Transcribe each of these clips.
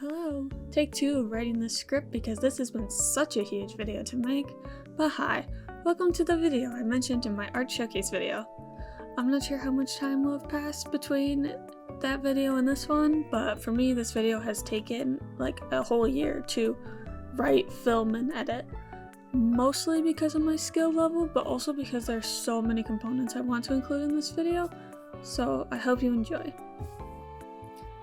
Hello. Take 2 of writing this script because this has been such a huge video to make. But hi, welcome to the video I mentioned in my art showcase video. I'm not sure how much time will have passed between that video and this one, but for me this video has taken like a whole year to write, film, and edit. Mostly because of my skill level, but also because there's so many components I want to include in this video, so I hope you enjoy.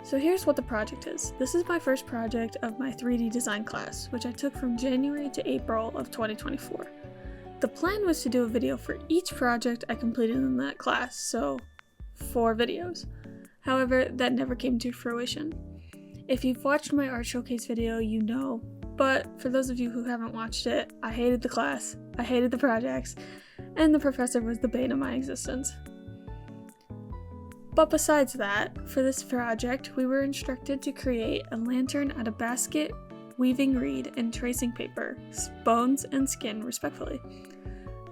So here's what the project is. This is my first project of my 3D design class, which I took from January to April of 2024. The plan was to do a video for each project I completed in that class, so 4 videos. However, that never came to fruition. If you've watched my art showcase video, you know, but for those of you who haven't watched it, I hated the class, I hated the projects, and the professor was the bane of my existence. But besides that, for this project, we were instructed to create a lantern out of basket, weaving reed, and tracing paper, bones, and skin, respectively.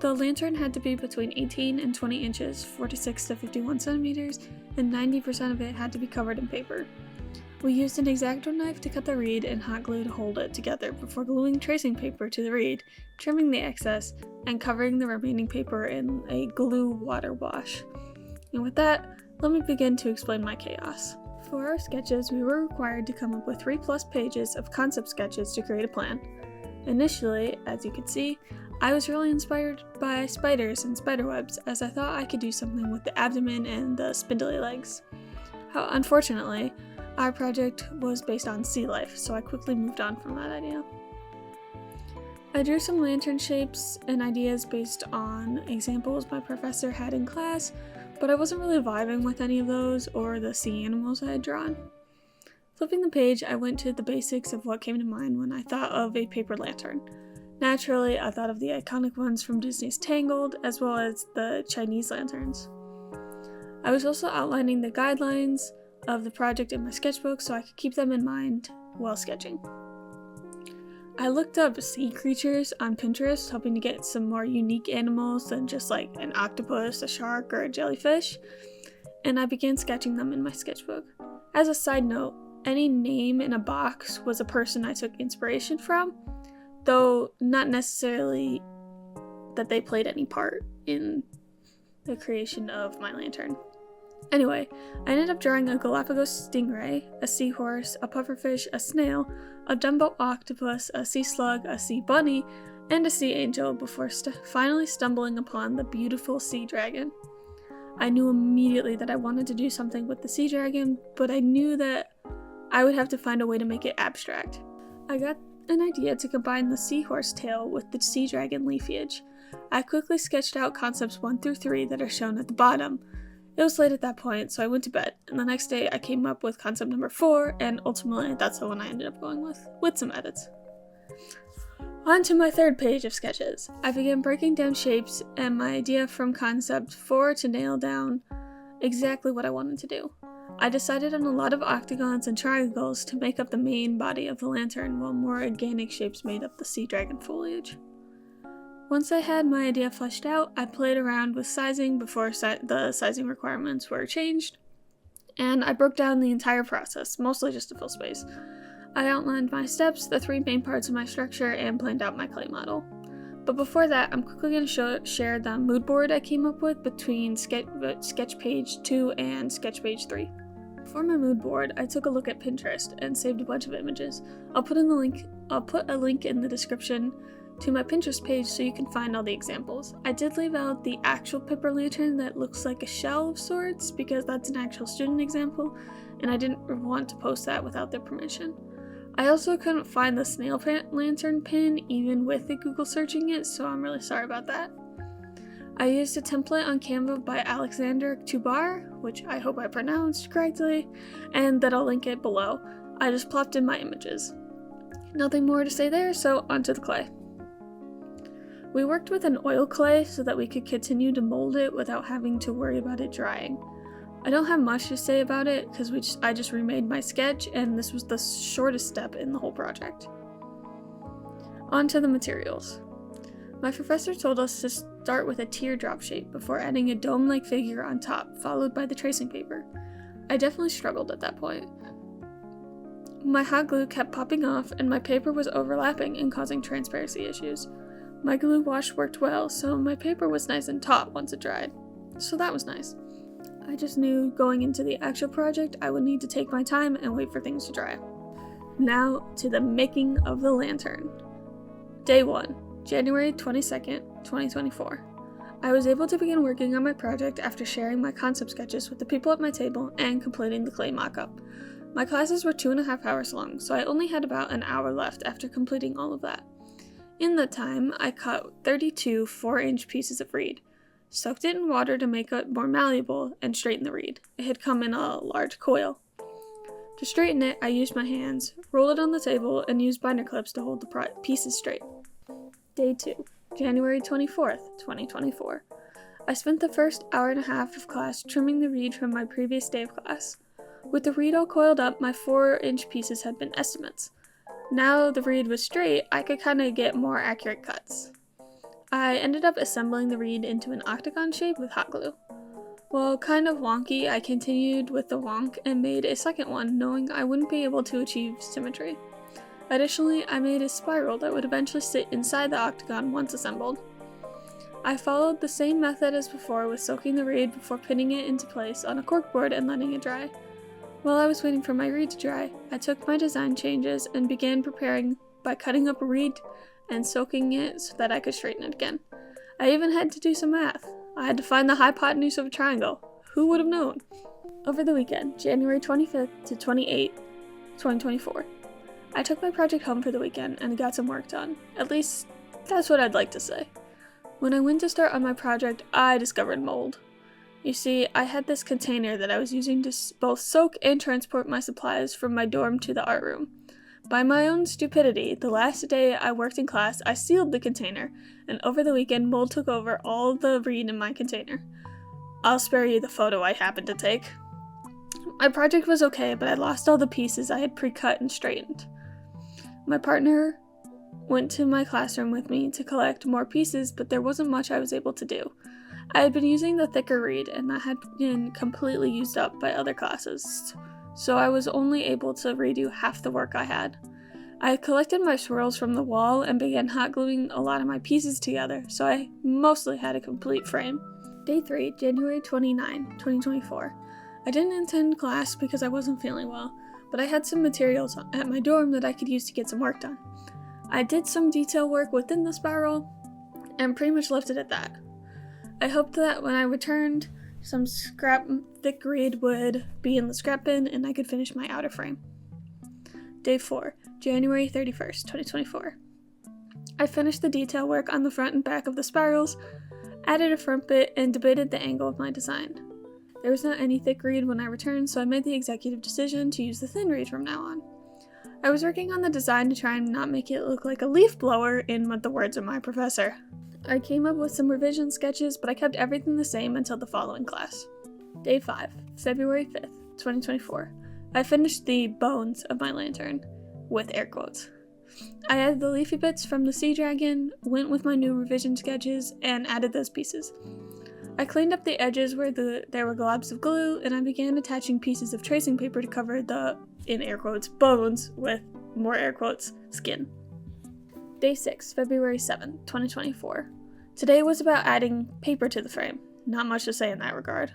The lantern had to be between 18 and 20 inches, 46 to 51 centimeters, and 90% of it had to be covered in paper. We used an X-Acto knife to cut the reed and hot glue to hold it together before gluing tracing paper to the reed, trimming the excess, and covering the remaining paper in a glue water wash. And with that, let me begin to explain my chaos. For our sketches, we were required to come up with 3+ pages of concept sketches to create a plan. Initially, as you can see, I was really inspired by spiders and spiderwebs, as I thought I could do something with the abdomen and the spindly legs. Unfortunately, our project was based on sea life, so I quickly moved on from that idea. I drew some lantern shapes and ideas based on examples my professor had in class, but I wasn't really vibing with any of those or the sea animals I had drawn. Flipping the page, I went to the basics of what came to mind when I thought of a paper lantern. Naturally, I thought of the iconic ones from Disney's Tangled, as well as the Chinese lanterns. I was also outlining the guidelines of the project in my sketchbook so I could keep them in mind while sketching. I looked up sea creatures on Pinterest, hoping to get some more unique animals than just like an octopus, a shark, or a jellyfish, and I began sketching them in my sketchbook. As a side note, any name in a box was a person I took inspiration from, though not necessarily that they played any part in the creation of my lantern. Anyway, I ended up drawing a Galapagos stingray, a seahorse, a pufferfish, a snail, a Dumbo octopus, a sea slug, a sea bunny, and a sea angel before finally stumbling upon the beautiful sea dragon. I knew immediately that I wanted to do something with the sea dragon, but I knew that I would have to find a way to make it abstract. I got an idea to combine the seahorse tail with the sea dragon leafage. I quickly sketched out concepts 1 through 3 that are shown at the bottom. It was late at that point, so I went to bed, and the next day I came up with concept number 4, and ultimately that's the one I ended up going with some edits. On to my 3rd page of sketches. I began breaking down shapes and my idea from concept 4 to nail down exactly what I wanted to do. I decided on a lot of octagons and triangles to make up the main body of the lantern, while more organic shapes made up the sea dragon foliage. Once I had my idea fleshed out, I played around with sizing before the sizing requirements were changed, and I broke down the entire process, mostly just to fill space. I outlined my steps, the 3 main parts of my structure, and planned out my clay model. But before that, I'm quickly going to share the mood board I came up with between sketch page 2 and sketch page 3. For my mood board, I took a look at Pinterest and saved a bunch of images. I'll put a link in the description to my Pinterest page so you can find all the examples. I did leave out the actual paper lantern that looks like a shell of sorts because that's an actual student example, and I didn't want to post that without their permission. I also couldn't find the snail lantern pin even with the Google searching it, so I'm really sorry about that. I used a template on Canva by Alexander Tubar, which I hope I pronounced correctly, and that I'll link it below. I just plopped in my images. Nothing more to say there, so onto the clay. We worked with an oil clay so that we could continue to mold it without having to worry about it drying. I don't have much to say about it because I just remade my sketch, and this was the shortest step in the whole project. On to the materials. My professor told us to start with a teardrop shape before adding a dome-like figure on top, followed by the tracing paper. I definitely struggled at that point. My hot glue kept popping off and my paper was overlapping and causing transparency issues. My glue wash worked well, so my paper was nice and taut once it dried. So that was nice. I just knew going into the actual project I would need to take my time and wait for things to dry. Now to the making of the lantern. Day 1, January 22nd, 2024. I was able to begin working on my project after sharing my concept sketches with the people at my table and completing the clay mockup. My classes were 2.5 hours long, so I only had about an hour left after completing all of that. In that time, I cut 32 4-inch pieces of reed, soaked it in water to make it more malleable, and straightened the reed. It had come in a large coil. To straighten it, I used my hands, rolled it on the table, and used binder clips to hold the pieces straight. Day 2, January 24th, 2024. I spent the first hour and a half of class trimming the reed from my previous day of class. With the reed all coiled up, my 4-inch pieces had been estimates. Now the reed was straight, I could kind of get more accurate cuts. I ended up assembling the reed into an octagon shape with hot glue. While kind of wonky, I continued with the wonk and made a second one, knowing I wouldn't be able to achieve symmetry. Additionally, I made a spiral that would eventually sit inside the octagon once assembled. I followed the same method as before with soaking the reed before pinning it into place on a corkboard and letting it dry. While I was waiting for my reed to dry, I took my design changes and began preparing by cutting up a reed and soaking it so that I could straighten it again. I even had to do some math. I had to find the hypotenuse of a triangle. Who would have known? Over the weekend, January 25th to 28th, 2024, I took my project home for the weekend and got some work done. At least, that's what I'd like to say. When I went to start on my project, I discovered mold. You see, I had this container that I was using to both soak and transport my supplies from my dorm to the art room. By my own stupidity, the last day I worked in class, I sealed the container, and over the weekend, mold took over all the reed in my container. I'll spare you the photo I happened to take. My project was okay, but I lost all the pieces I had pre-cut and straightened. My partner went to my classroom with me to collect more pieces, but there wasn't much I was able to do. I had been using the thicker reed, and that had been completely used up by other classes, so I was only able to redo half the work I had. I had collected my swirls from the wall and began hot gluing a lot of my pieces together, so I mostly had a complete frame. Day 3, January 29, 2024. I didn't attend class because I wasn't feeling well, but I had some materials at my dorm that I could use to get some work done. I did some detail work within the spiral, and pretty much left it at that. I hoped that when I returned, some scrap thick reed would be in the scrap bin and I could finish my outer frame. Day 4, January 31st, 2024. I finished the detail work on the front and back of the spirals, added a front bit, and debated the angle of my design. There was not any thick reed when I returned, so I made the executive decision to use the thin reed from now on. I was working on the design to try and not make it look like a leaf blower, in the words of my professor. I came up with some revision sketches, but I kept everything the same until the following class. Day 5, February 5th, 2024. I finished the bones of my lantern, with air quotes. I added the leafy bits from the sea dragon, went with my new revision sketches, and added those pieces. I cleaned up the edges where there were globs of glue, and I began attaching pieces of tracing paper to cover the, in air quotes, bones with, more air quotes, skin. Day 6, February 7th, 2024. Today was about adding paper to the frame. Not much to say in that regard.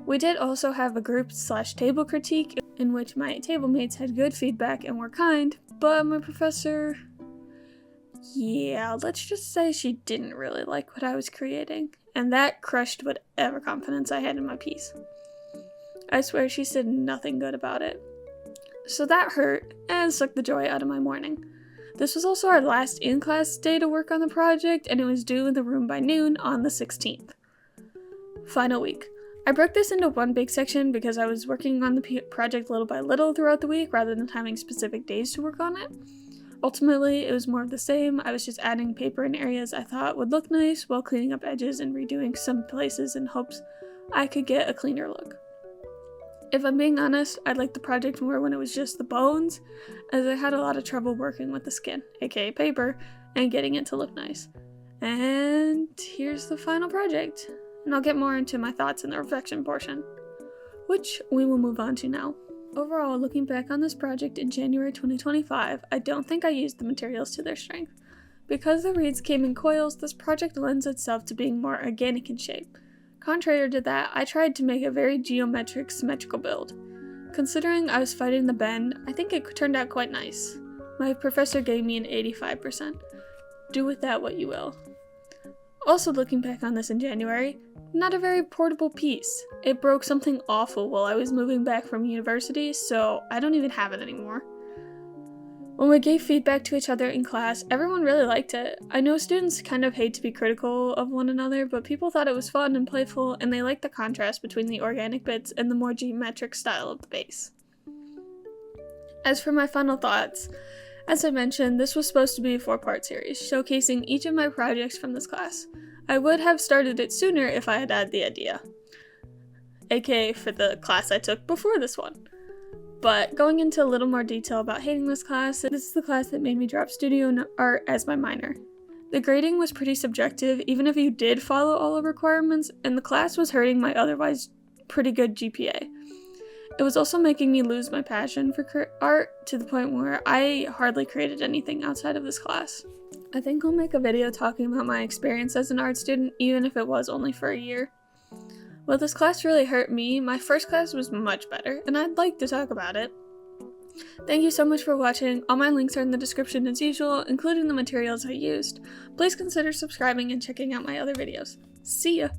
We did also have a group/table critique in which my table mates had good feedback and were kind, but my professor, let's just say she didn't really like what I was creating, and that crushed whatever confidence I had in my piece. I swear she said nothing good about it. So that hurt and sucked the joy out of my morning. This was also our last in-class day to work on the project, and it was due in the room by noon on the 16th. Final week. I broke this into one big section because I was working on the project little by little throughout the week rather than having specific days to work on it. Ultimately, it was more of the same. I was just adding paper in areas I thought would look nice while cleaning up edges and redoing some places in hopes I could get a cleaner look. If I'm being honest, I liked the project more when it was just the bones, as I had a lot of trouble working with the skin, aka paper, and getting it to look nice. And here's the final project, and I'll get more into my thoughts in the reflection portion, which we will move on to now. Overall, looking back on this project in January 2025, I don't think I used the materials to their strength. Because the reeds came in coils, this project lends itself to being more organic in shape. Contrary to that, I tried to make a very geometric, symmetrical build. Considering I was fighting the bend, I think it turned out quite nice. My professor gave me an 85%. Do with that what you will. Also looking back on this in January, not a very portable piece. It broke something awful while I was moving back from university, so I don't even have it anymore. When we gave feedback to each other in class, everyone really liked it. I know students kind of hate to be critical of one another, but people thought it was fun and playful, and they liked the contrast between the organic bits and the more geometric style of the base. As for my final thoughts, as I mentioned, this was supposed to be a 4-part series, showcasing each of my projects from this class. I would have started it sooner if I had had the idea, aka for the class I took before this one. But going into a little more detail about hating this class, this is the class that made me drop studio art as my minor. The grading was pretty subjective, even if you did follow all the requirements, and the class was hurting my otherwise pretty good GPA. It was also making me lose my passion for art to the point where I hardly created anything outside of this class. I think I'll make a video talking about my experience as an art student, even if it was only for a year. While this class really hurt me, my first class was much better, and I'd like to talk about it. Thank you so much for watching. All my links are in the description as usual, including the materials I used. Please consider subscribing and checking out my other videos. See ya!